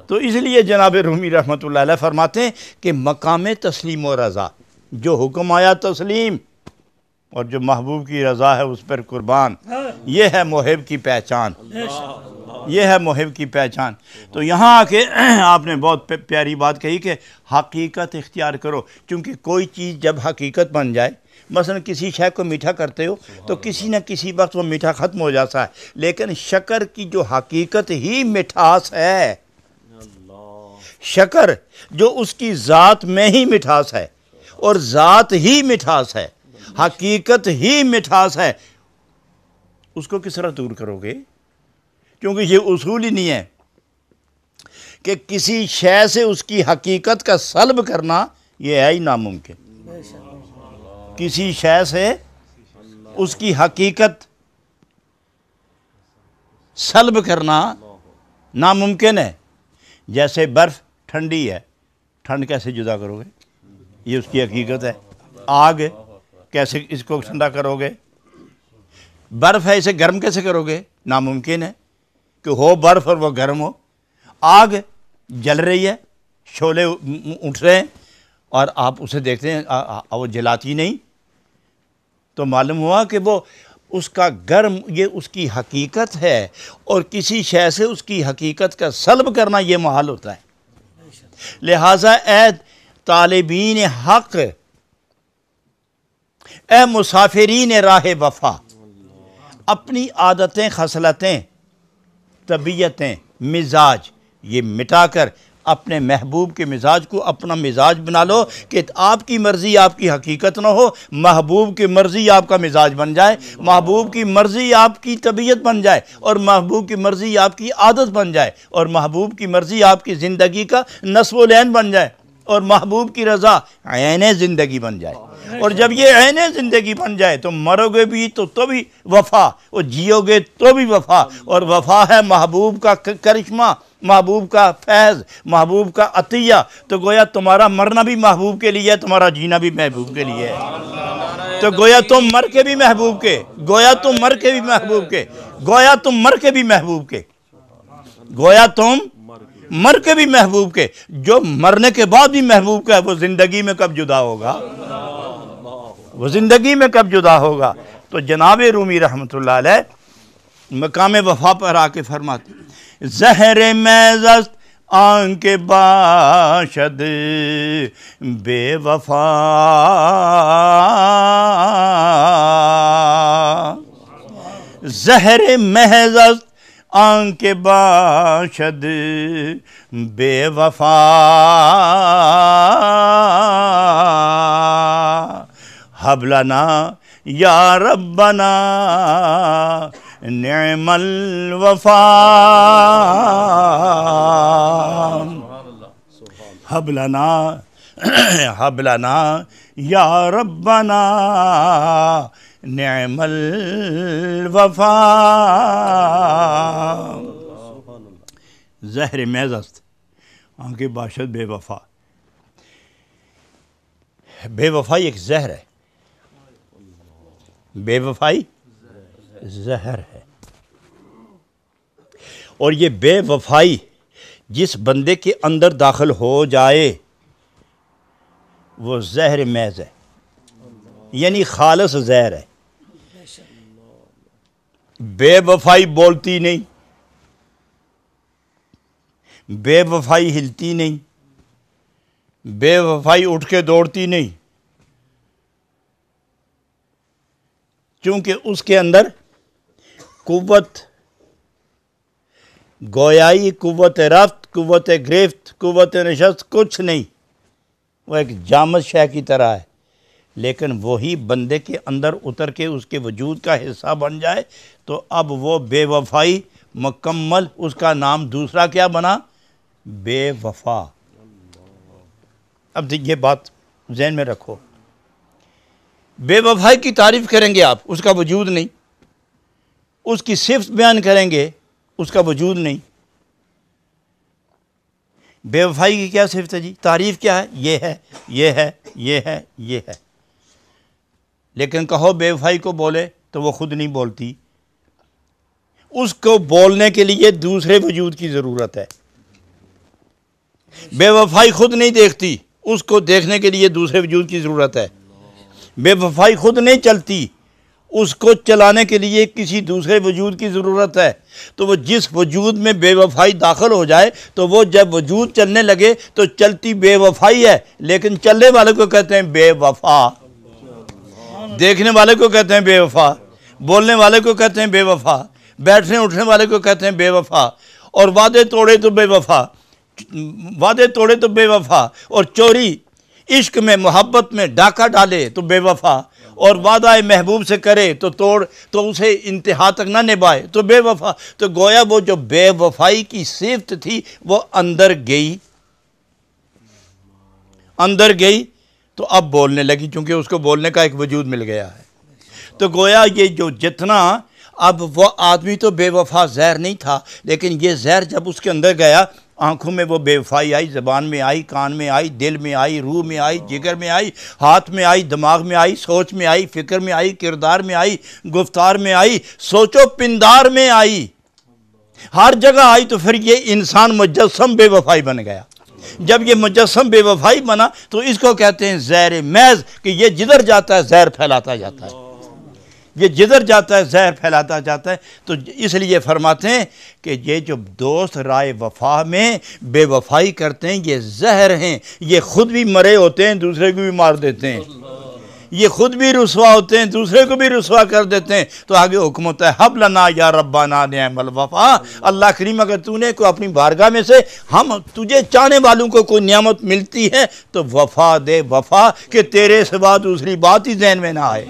تو اس لیے جناب رومی رحمۃ اللہ علیہ فرماتے ہیں کہ مقام تسلیم و رضا، جو حکم آیا تسلیم اور جو محبوب کی رضا ہے اس پر قربان، یہ ہے محب کی پہچان، یہ ہے محب کی پہچان۔ تو یہاں آ کے آپ نے بہت پیاری بات کہی کہ حقیقت اختیار کرو، کیونکہ کوئی چیز جب حقیقت بن جائے، مثلا کسی شے کو میٹھا کرتے ہو تو کسی نہ کسی وقت وہ میٹھا ختم ہو جاتا ہے، لیکن شکر کی جو حقیقت ہی مٹھاس ہے، شکر جو اس کی ذات میں ہی مٹھاس ہے اور ذات ہی مٹھاس ہے، حقیقت ہی مٹھاس ہے، اس کو کس طرح دور کرو گے؟ کیونکہ یہ اصول ہی نہیں ہے کہ کسی شے سے اس کی حقیقت کا سلب کرنا، یہ ہے ہی ناممکن۔ کسی شے سے اس کی حقیقت سلب کرنا ناممکن ہے۔ جیسے برف ٹھنڈی ہے، ٹھنڈ کیسے جدا کرو گے؟ یہ اس کی حقیقت ہے۔ آگ کیسے اس کو ٹھنڈا کرو گے؟ برف ہے، اسے گرم کیسے کرو گے؟ ناممکن ہے کہ ہو برف اور وہ گرم ہو۔ آگ جل رہی ہے، شعلے اٹھ رہے ہیں اور آپ اسے دیکھتے ہیں وہ جلاتی نہیں، تو معلوم ہوا کہ وہ اس کا گرم، یہ اس کی حقیقت ہے، اور کسی شے سے اس کی حقیقت کا سلب کرنا یہ محال ہوتا ہے۔ لہٰذا اے طالبین حق، اے مسافرین راہ وفا، اپنی عادتیں، خصلتیں، طبیعتیں، مزاج یہ مٹا کر اپنے محبوب کے مزاج کو اپنا مزاج بنا لو، کہ آپ کی مرضی آپ کی حقیقت نہ ہو، محبوب کی مرضی آپ کا مزاج بن جائے، محبوب کی مرضی آپ کی طبیعت بن جائے، اور محبوب کی مرضی آپ کی عادت بن جائے، اور محبوب کی مرضی آپ کی زندگی کا نصب و لعن بن جائے، اور محبوب کی رضا عین زندگی بن جائے۔ اور جب یہ عین زندگی بن جائے تو مرو گے بھی تو بھی وفا، اور جیو گے تو بھی وفا، اور وفا ہے محبوب کا کرشمہ، محبوب کا فیض، محبوب کا عطیہ۔ تو گویا تمہارا مرنا بھی محبوب کے لیے ہے، تمہارا جینا بھی محبوب کے لیے ہے۔ تو گویا تم مر کے بھی محبوب کے، گویا تم مر کے بھی محبوب کے، گویا تم مر کے بھی محبوب کے، گویا تم مر کے بھی محبوب کے۔ جو مرنے کے بعد بھی محبوب کا ہے، وہ زندگی میں کب جدا ہوگا؟ وہ زندگی میں کب جدا ہوگا؟ تو جناب رومی رحمۃ اللہ علیہ مقام وفا پر آ کے فرماتے، زہر میزست آنکھ باشد بے وفا، زہر محض آنکھ باشد بے وفا، حب لنا یا ربنا نعم الوفا، حب لنا یا ربنا نعم الوفا، زہر محض است آنکھ باشد بے وفا۔ بے وفائی ایک زہر ہے، بے وفائی زہر ہے، اور یہ بے وفائی جس بندے کے اندر داخل ہو جائے وہ زہر محض ہے، یعنی خالص زہر ہے۔ بے وفائی بولتی نہیں، بے وفائی ہلتی نہیں، بے وفائی اٹھ کے دوڑتی نہیں، چونکہ اس کے اندر قوت گویائی، قوت رفت، قوت گرفت، قوت نشست کچھ نہیں، وہ ایک جامد شے کی طرح ہے۔ لیکن وہی بندے کے اندر اتر کے اس کے وجود کا حصہ بن جائے تو اب وہ بے وفائی مکمل، اس کا نام دوسرا کیا بنا؟ بے وفا۔ اب یہ بات ذہن میں رکھو، بے وفائی کی تعریف کریں گے آپ، اس کا وجود نہیں، اس کی صفت بیان کریں گے، اس کا وجود نہیں۔ بے وفائی کی کیا صفت ہے جی؟ تعریف کیا ہے؟ یہ ہے، یہ ہے، یہ ہے، یہ ہے۔ لیکن کہو بے وفائی کو بولے تو وہ خود نہیں بولتی، اس کو بولنے کے لیے دوسرے وجود کی ضرورت ہے۔ بے وفائی خود نہیں دیکھتی، اس کو دیکھنے کے لیے دوسرے وجود کی ضرورت ہے۔ بے وفائی خود نہیں چلتی، اس کو چلانے کے لیے کسی دوسرے وجود کی ضرورت ہے۔ تو وہ جس وجود میں بے وفائی داخل ہو جائے تو وہ جب وجود چلنے لگے تو چلتی بے وفائی ہے، لیکن چلنے والے کو کہتے ہیں بے وفا، دیکھنے والے کو کہتے ہیں بے وفا، بولنے والے کو کہتے ہیں بے وفا، بیٹھنے اٹھنے والے کو کہتے ہیں بے وفا، اور وعدے توڑے تو بے وفا، وعدے توڑے تو بے وفا، اور چوری عشق میں محبت میں ڈاکہ ڈالے تو بے وفا، اور وعدہ محبوب سے کرے تو توڑ تو اسے انتہا تک نہ نبھائے تو بے وفا۔ تو گویا وہ جو بے وفائی کی صفت تھی وہ اندر گئی تو اب بولنے لگی، چونکہ اس کو بولنے کا ایک وجود مل گیا ہے۔ تو گویا یہ جو جتنا اب وہ آدمی تو بے وفا زہر نہیں تھا، لیکن یہ زہر جب اس کے اندر گیا، آنکھوں میں وہ بے وفائی آئی، زبان میں آئی، کان میں آئی، دل میں آئی، روح میں آئی، جگر میں آئی، ہاتھ میں آئی، دماغ میں آئی، سوچ میں آئی، فکر میں آئی، کردار میں آئی، گفتار میں آئی، سوچو پندار میں آئی، ہر جگہ آئی۔ تو پھر یہ انسان مجسم بے وفائی بن گیا۔ جب یہ مجسم بے وفائی بنا تو اس کو کہتے ہیں زہر محض، کہ یہ جدھر جاتا ہے زہر پھیلاتا جاتا ہے، یہ جدھر جاتا ہے زہر پھیلاتا جاتا ہے۔ تو اس لیے فرماتے ہیں کہ یہ جو دوست رائے وفا میں بے وفائی کرتے ہیں یہ زہر ہیں، یہ خود بھی مرے ہوتے ہیں، دوسرے کو بھی مار دیتے ہیں، یہ خود بھی رسوا ہوتے ہیں، دوسرے کو بھی رسوا کر دیتے ہیں۔ تو آگے حکم ہوتا ہے حب لنا یا ربنا نعم الوفا، اللہ کریم اگر تو نے کوئی اپنی بارگاہ میں سے ہم تجھے چاہنے والوں کو کوئی نعمت ملتی ہے تو وفا دے، وفا کہ تیرے سوا دوسری بات ہی ذہن میں نہ آئے۔